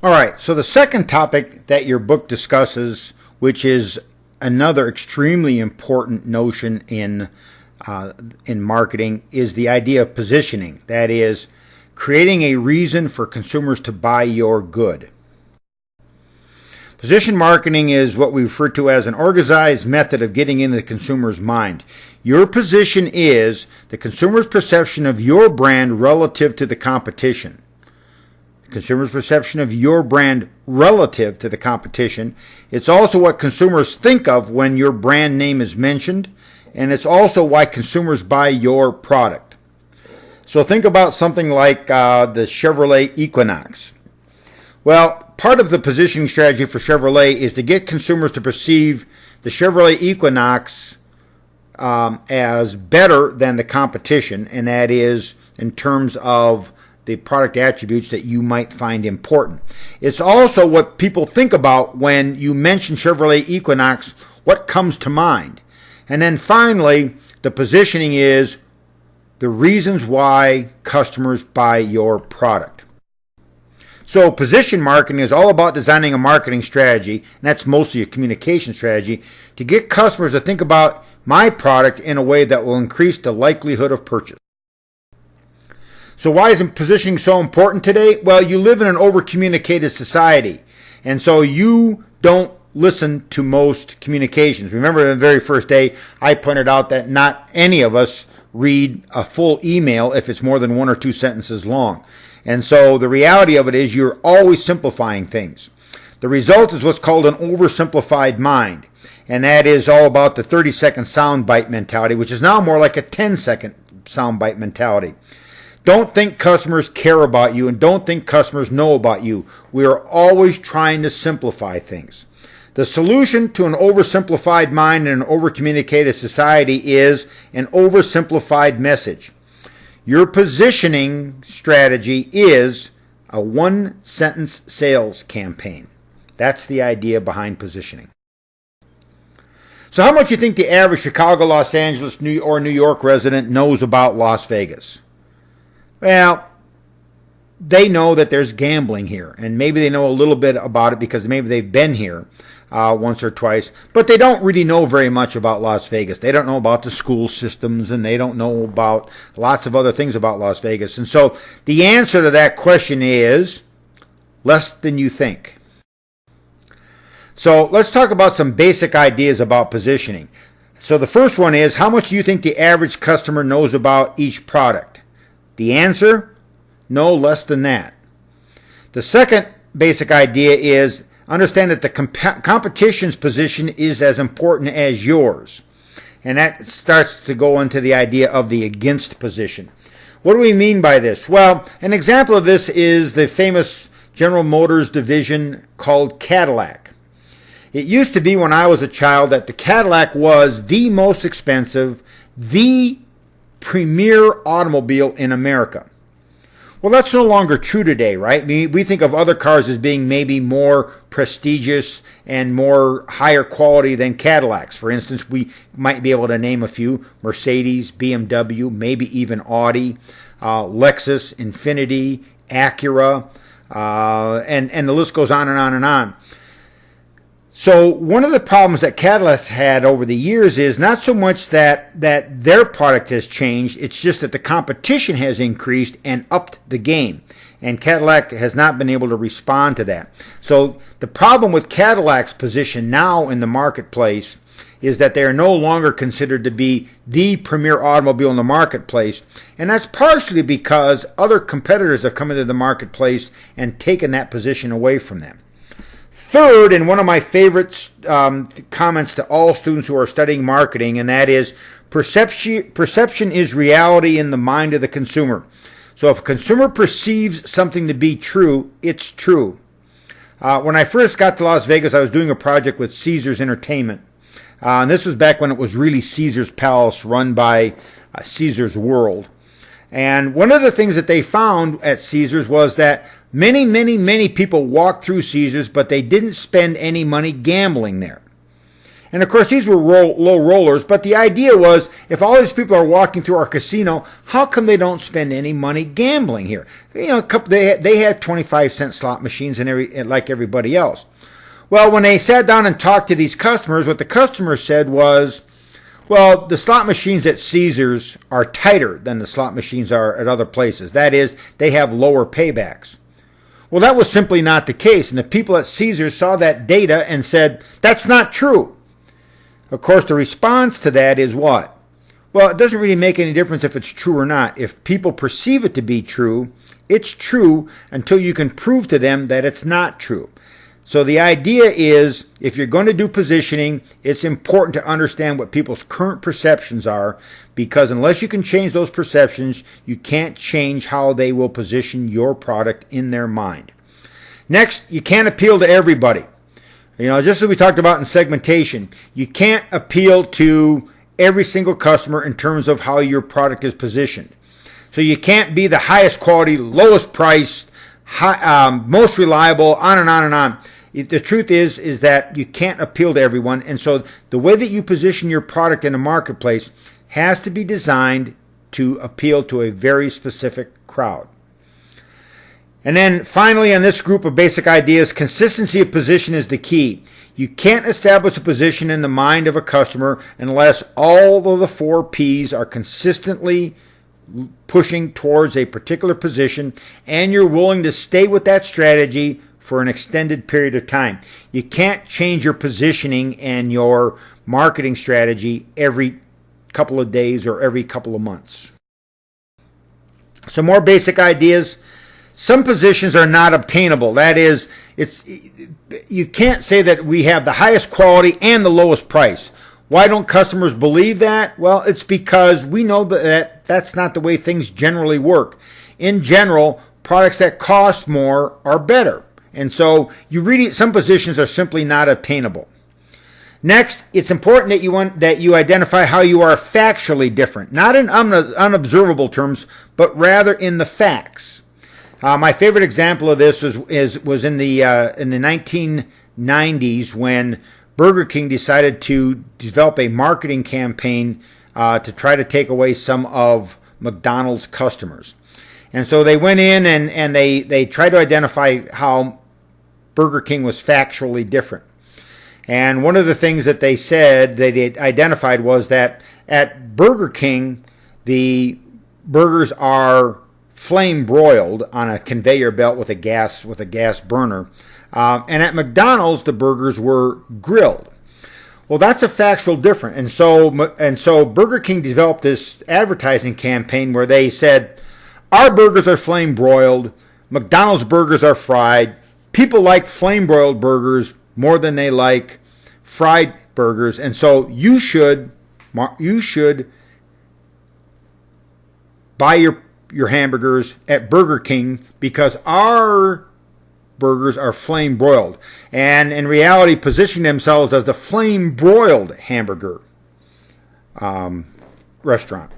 All right, so the second topic that your book discusses, which is another extremely important notion in marketing, is the idea of positioning. That is, creating a reason for consumers to buy your good. Position marketing is what we refer to as an organized method of getting into the consumer's mind. Your position is the consumer's perception of your brand relative to the competition. The consumer's perception of your brand relative to the competition. It's also what consumers think of when your brand name is mentioned, and it's also why consumers buy your product. So think about something like the Chevrolet Equinox. Well, part of the positioning strategy for Chevrolet is to get consumers to perceive the Chevrolet Equinox as better than the competition, and that is in terms of the product attributes that you might find important. It's also what people think about when you mention Chevrolet Equinox, what comes to mind. And then finally, the positioning is the reasons why customers buy your product. So position marketing is all about designing a marketing strategy, and that's mostly a communication strategy, to get customers to think about my product in a way that will increase the likelihood of purchase. So why is positioning so important today? Well, you live in an over-communicated society, and so you don't listen to most communications. Remember the very first day, I pointed out that not any of us read a full email if it's more than 1 or 2 sentences long. And so the reality of it is you're always simplifying things. The result is what's called an oversimplified mind, and that is all about the 30-second soundbite mentality, which is now more like a 10-second soundbite mentality. Don't think customers care about you, and don't think customers know about you. We are always trying to simplify things. The solution to an oversimplified mind and an overcommunicated society is an oversimplified message. Your positioning strategy is a one-sentence sales campaign. That's the idea behind positioning. So how much do you think the average Chicago, Los Angeles, or New York resident knows about Las Vegas? Well, they know that there's gambling here, and maybe they know a little bit about it because maybe they've been here once or twice, but they don't really know very much about Las Vegas. They don't know about the school systems, and they don't know about lots of other things about Las Vegas. And so the answer to that question is less than you think. So let's talk about some basic ideas about positioning. So the first one is, how much do you think the average customer knows about each product? The answer? No less than that. The second basic idea is understand that the competition's position is as important as yours. And that starts to go into the idea of the against position. What do we mean by this? Well, an example of this is the famous General Motors division called Cadillac. It used to be when I was a child that the Cadillac was the most expensive, the premier automobile in America. Well, that's no longer true today, right? We think of other cars as being maybe more prestigious and more higher quality than Cadillacs. For instance, we might be able to name a few: Mercedes, BMW, maybe even Audi, Lexus, Infiniti, Acura, and the list goes on and on and on. So one of the problems that Cadillac's had over the years is not so much that their product has changed, it's just that the competition has increased and upped the game. And Cadillac has not been able to respond to that. So the problem with Cadillac's position now in the marketplace is that they are no longer considered to be the premier automobile in the marketplace. And that's partially because other competitors have come into the marketplace and taken that position away from them. Third, and one of my favorite comments to all students who are studying marketing, and that is perception is reality in the mind of the consumer. So if a consumer perceives something to be true, it's true. When I first got to Las Vegas, I was doing a project with Caesars Entertainment. And this was back when it was really Caesars Palace, run by Caesars World. And one of the things that they found at Caesars was that many people walked through Caesars, but they didn't spend any money gambling there. And of course, these were low rollers, but the idea was, if all these people are walking through our casino, how come they don't spend any money gambling here? You know, they had 25-cent slot machines and like everybody else. Well, when they sat down and talked to these customers, what the customers said was, well, the slot machines at Caesars are tighter than the slot machines are at other places. That is, they have lower paybacks. Well, that was simply not the case, and the people at Caesars saw that data and said, that's not true. Of course, the response to that is what? Well, it doesn't really make any difference if it's true or not. If people perceive it to be true, it's true until you can prove to them that it's not true. So the idea is, if you're going to do positioning, it's important to understand what people's current perceptions are, because unless you can change those perceptions, you can't change how they will position your product in their mind. Next, you can't appeal to everybody. You know, just as we talked about in segmentation, you can't appeal to every single customer in terms of how your product is positioned. So you can't be the highest quality, lowest priced, most reliable, on and on and on. The truth is that you can't appeal to everyone, and so the way that you position your product in the marketplace has to be designed to appeal to a very specific crowd. And then finally, on this group of basic ideas, consistency of position is the key. You can't establish a position in the mind of a customer unless all of the 4 P's are consistently pushing towards a particular position and you're willing to stay with that strategy for an extended period of time. You can't change your positioning and your marketing strategy every couple of days or every couple of months. Some more basic ideas. Some positions are not obtainable. That is, you can't say that we have the highest quality and the lowest price. Why don't customers believe that? Well, it's because we know that that's not the way things generally work. In general, products that cost more are better. And so some positions are simply not obtainable. Next, it's important that you identify how you are factually different, not in unobservable terms, but rather in the facts. My favorite example of this was in the 1990s when Burger King decided to develop a marketing campaign to try to take away some of McDonald's customers. And so they went in and they tried to identify how Burger King was factually different. And one of the things that they said they identified was that at Burger King, the burgers are flame broiled on a conveyor belt with a gas burner, and at McDonald's the burgers were grilled. Well, that's a factual difference, and so Burger King developed this advertising campaign where they said, "Our burgers are flame broiled, McDonald's burgers are fried. People like flame broiled burgers more than they like fried burgers, and so you should buy your hamburgers at Burger King because our burgers are flame broiled," and in reality positioning themselves as the flame broiled hamburger restaurant.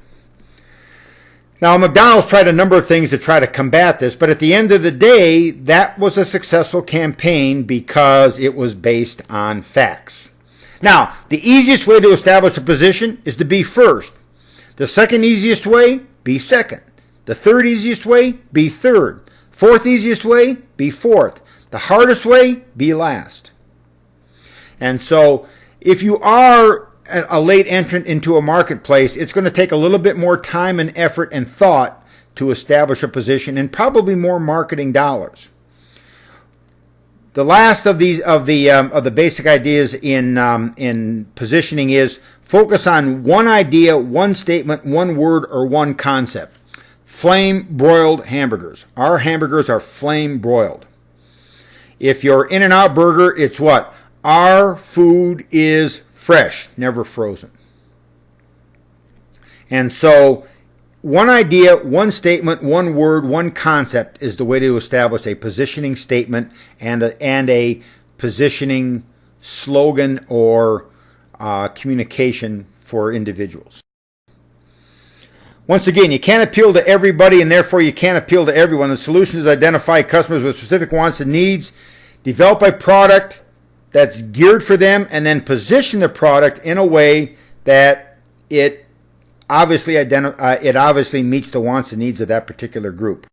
Now, McDonald's tried a number of things to try to combat this, but at the end of the day, that was a successful campaign because it was based on facts. Now, the easiest way to establish a position is to be first. The second easiest way, be second. The third easiest way, be third. Fourth easiest way, be fourth. The hardest way, be last. And so, if you are a late entrant into a marketplace, it's going to take a little bit more time and effort and thought to establish a position, and probably more marketing dollars. The last of the basic ideas in positioning is focus on one idea, one statement, one word, or one concept. Flame broiled hamburgers. Our hamburgers are flame broiled. If you're In-N-Out Burger, it's what? Our food is fresh, never frozen. And so one idea, one statement, one word, one concept is the way to establish a positioning statement and a positioning slogan or communication for individuals. Once again, you can't appeal to everybody, and therefore you can't appeal to everyone. The solution is to identify customers with specific wants and needs, develop a product that's geared for them, and then position the product in a way that it obviously meets the wants and needs of that particular group.